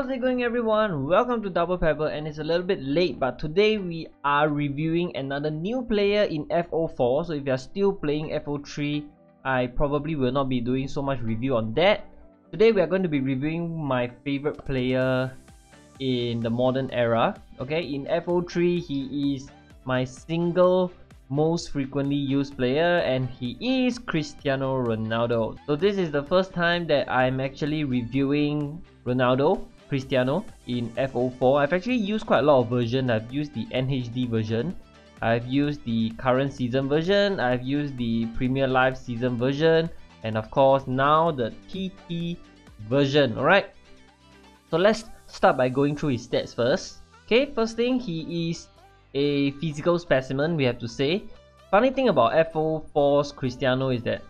How's it going, everyone? Welcome to Double Pebble, and it's a little bit late, but today we are reviewing another new player in FO4. So if you're still playing FO3, I probably will not be doing so much review on that. Today we are going to be reviewing my favorite player in the modern era. Okay, in FO3 he is my single most frequently used player, and he is Cristiano Ronaldo. So this is the first time that I'm actually reviewing Cristiano in FO4. I've actually used quite a lot of versions. I've used the NHD version, I've used the current season version, I've used the Premier Live season version, and of course now the TT version. Alright, so let's start by going through his stats first. Okay, first thing, he is a physical specimen, we have to say. Funny thing about FO4's Cristiano is that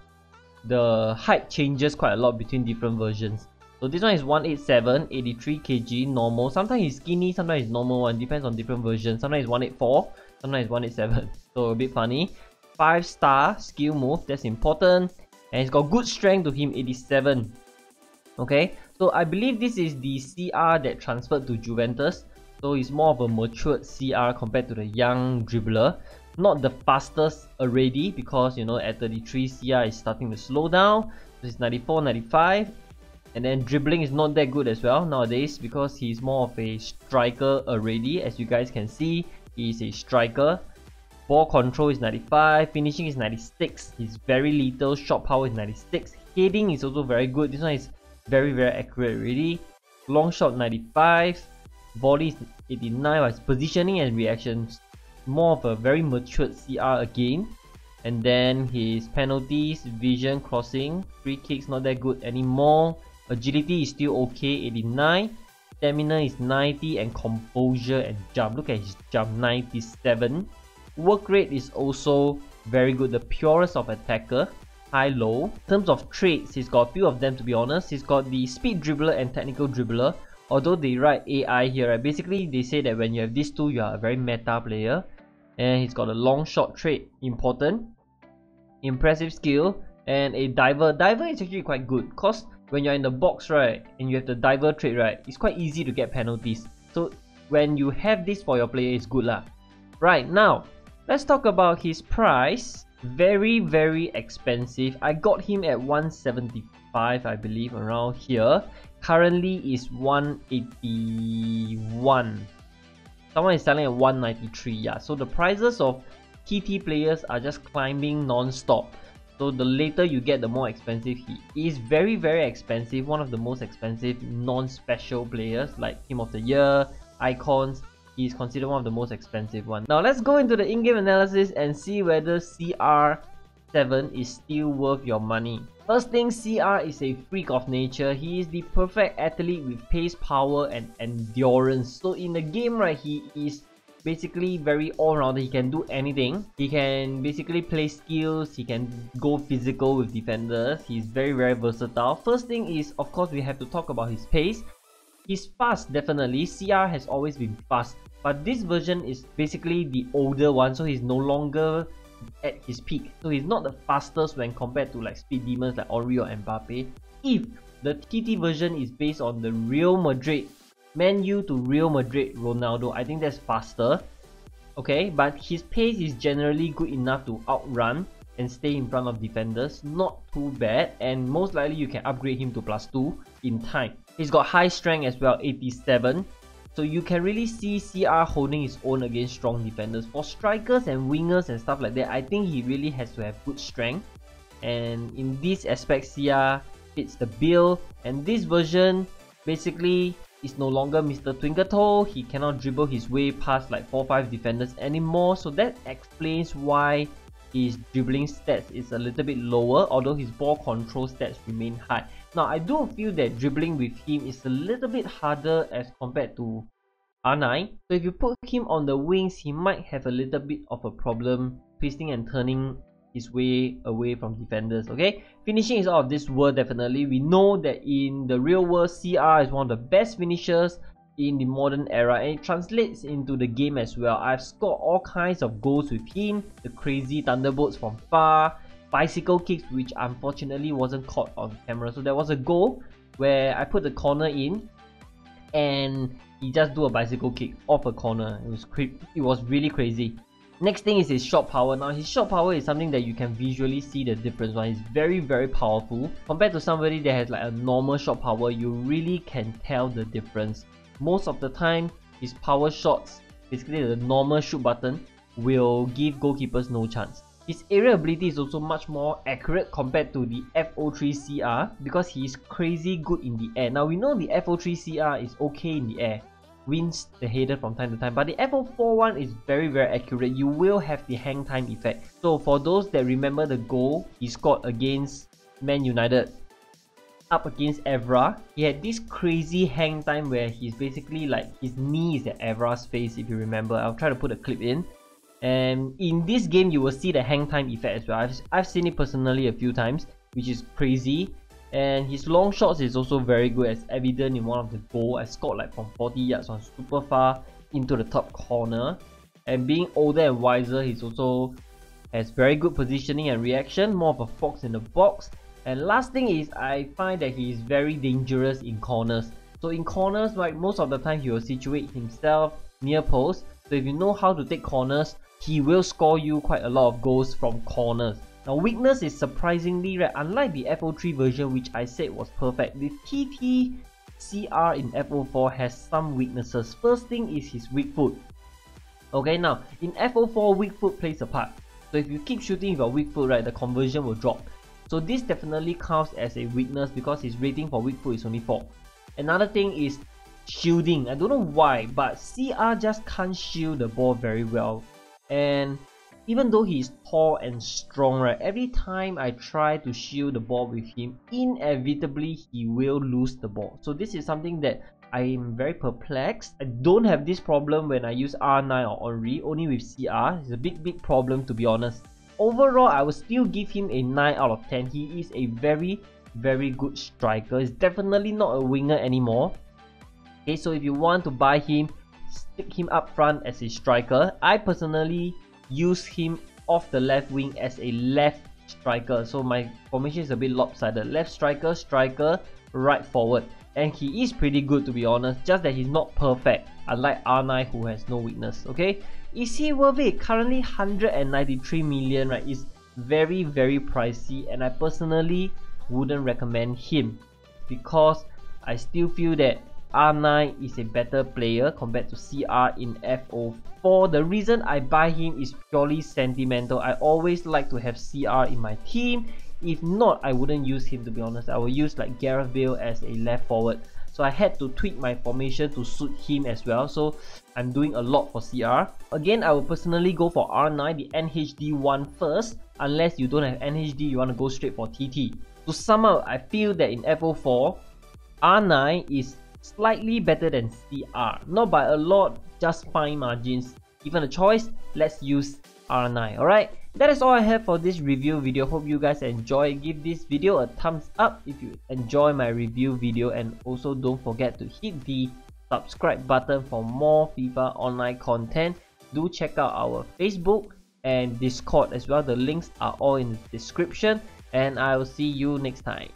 the height changes quite a lot between different versions. So this one is 187, 83 kg, normal. Sometimes he's skinny, sometimes he's normal one, depends on different versions. Sometimes he's 184, sometimes he's 187. So a bit funny. 5-star skill move, that's important. And he's got good strength to him, 87. Okay, so I believe this is the CR that transferred to Juventus. So he's more of a matured CR compared to the young dribbler. Not the fastest already, because you know at 33 CR is starting to slow down. So it's 94, 95. And then dribbling is not that good as well nowadays, because he's more of a striker already. As you guys can see, he's a striker. Ball control is 95, finishing is 96. He's very little, shot power is 96. Heading is also very good. This one is very accurate already. Long shot 95. Volley is 89. His positioning and reactions, more of a very matured CR again. And then his penalties, vision, crossing, free kicks not that good anymore. Agility is still okay, 89. Stamina is 90, and composure and jump, look at his jump, 97. Work rate is also very good, the purest of attacker, high-low. In terms of traits, he's got a few of them, to be honest. He's got the speed dribbler and technical dribbler. Although they write AI here, right? Basically they say that when you have these two, you are a very meta player. And he's got a long shot trait, important. Impressive skill, and a diver. Diver is actually quite good, because when you're in the box, right, and you have the diver trait, right, it's quite easy to get penalties. So when you have this for your player, it's good lah. Right, now let's talk about his price. Very expensive. I got him at 175, I believe, around here. Currently is 181. Someone is selling at 193. Yeah, so the prices of TT players are just climbing non-stop. So the later you get, the more expensive he is. Very expensive. One of the most expensive non-special players, like Team of the Year, Icons. He's considered one of the most expensive ones. Now let's go into the in-game analysis and see whether CR7 is still worth your money. First thing, CR is a freak of nature. He is the perfect athlete with pace, power and endurance. So in the game, right, he is basically very all-rounded. He can do anything. He can basically play skills. He can go physical with defenders. He's very versatile. First thing is, of course, we have to talk about his pace. He's fast, definitely. CR has always been fast, but this version is basically the older one, so he's no longer at his peak. So he's not the fastest when compared to like speed demons like Ori or Mbappe. If the TT version is based on the Real Madrid, Man U to Real Madrid Ronaldo, I think that's faster. Okay, but his pace is generally good enough to outrun and stay in front of defenders. Not too bad, and most likely you can upgrade him to +2 in time. He's got high strength as well, 87. So you can really see CR holding his own against strong defenders. For strikers and wingers and stuff like that, I think he really has to have good strength. And in this aspect, CR fits the bill. And this version basically is no longer Mr. Twinkle. He cannot dribble his way past like 4 or 5 defenders anymore. So that explains why his dribbling stats is a little bit lower, although his ball control stats remain high. Now I do feel that dribbling with him is a little bit harder as compared to R9. So if you put him on the wings, he might have a little bit of a problem twisting and turning his way away from defenders. Okay, finishing is out of this world, definitely. We know that in the real world, CR is one of the best finishers in the modern era, and it translates into the game as well. I've scored all kinds of goals with him. The crazy thunderbolts from far, bicycle kicks, which unfortunately wasn't caught on camera. So there was a goal where I put the corner in, and he just do a bicycle kick off a corner. It was really crazy. Next thing is his shot power. Now his shot power is something that you can visually see the difference. Right? It's very powerful compared to somebody that has like a normal shot power. You really can tell the difference. Most of the time his power shots, basically the normal shoot button, will give goalkeepers no chance. His aerial ability is also much more accurate compared to the FO3 CR because he is crazy good in the air. Now we know the FO3 CR is okay in the air, wins the header from time to time, but the FO4 one is very accurate. You will have the hang time effect. So for those that remember the goal he scored against Man United up against Evra, he had this crazy hang time where he's basically like his knee is at Evra's face, if you remember. I'll try to put a clip in. And in this game you will see the hang time effect as well. I've seen it personally a few times, which is crazy. And his long shots is also very good, as evident in one of the goals. I scored like from 40 yards on super far into the top corner. And being older and wiser, he's also has very good positioning and reaction, more of a fox in the box. And last thing is, I find that he is very dangerous in corners. So in corners, right, most of the time he will situate himself near post. So if you know how to take corners, he will score you quite a lot of goals from corners. Now weakness is surprisingly right, unlike the FO3 version which I said was perfect, the TT CR in FO4 has some weaknesses. First thing is his weak foot. Okay, now in FO4 weak foot plays a part. So if you keep shooting with your weak foot, right, the conversion will drop. So this definitely counts as a weakness because his rating for weak foot is only 4. Another thing is shielding. I don't know why, but CR just can't shield the ball very well. And even though he's tall and strong, right, every time I try to shield the ball with him, inevitably he will lose the ball. So this is something that I am very perplexed. I don't have this problem when I use R9 or Henry, only with CR. It's a big problem, to be honest. Overall, I will still give him a 9 out of 10. He is a very good striker. He's definitely not a winger anymore. Okay, so if you want to buy him, stick him up front as a striker. I personally use him off the left wing as a left striker. So my formation is a bit lopsided. Left striker, right forward. And he is pretty good, to be honest, just that he's not perfect, unlike R9 who has no weakness. Okay, is he worth it? Currently 193 million, right? Is very pricey, and I personally wouldn't recommend him because I still feel that R9 is a better player compared to CR in FO4. The reason I buy him is purely sentimental. I always like to have CR in my team. If not, I wouldn't use him, to be honest. I will use like Gareth Bale as a left forward. So I had to tweak my formation to suit him as well. So I'm doing a lot for CR. Again, I will personally go for R9, the NHD one first. Unless you don't have NHD, you want to go straight for TT. To sum up, I feel that in FO4, R9 is slightly better than CR. Not by a lot, just fine margins. Given a choice, let's use R9. Alright, that is all I have for this review video. Hope you guys enjoy. Give this video a thumbs up if you enjoy my review video, and also don't forget to hit the subscribe button for more FIFA Online content. Do check out our Facebook and Discord as well. The links are all in the description, and I will see you next time.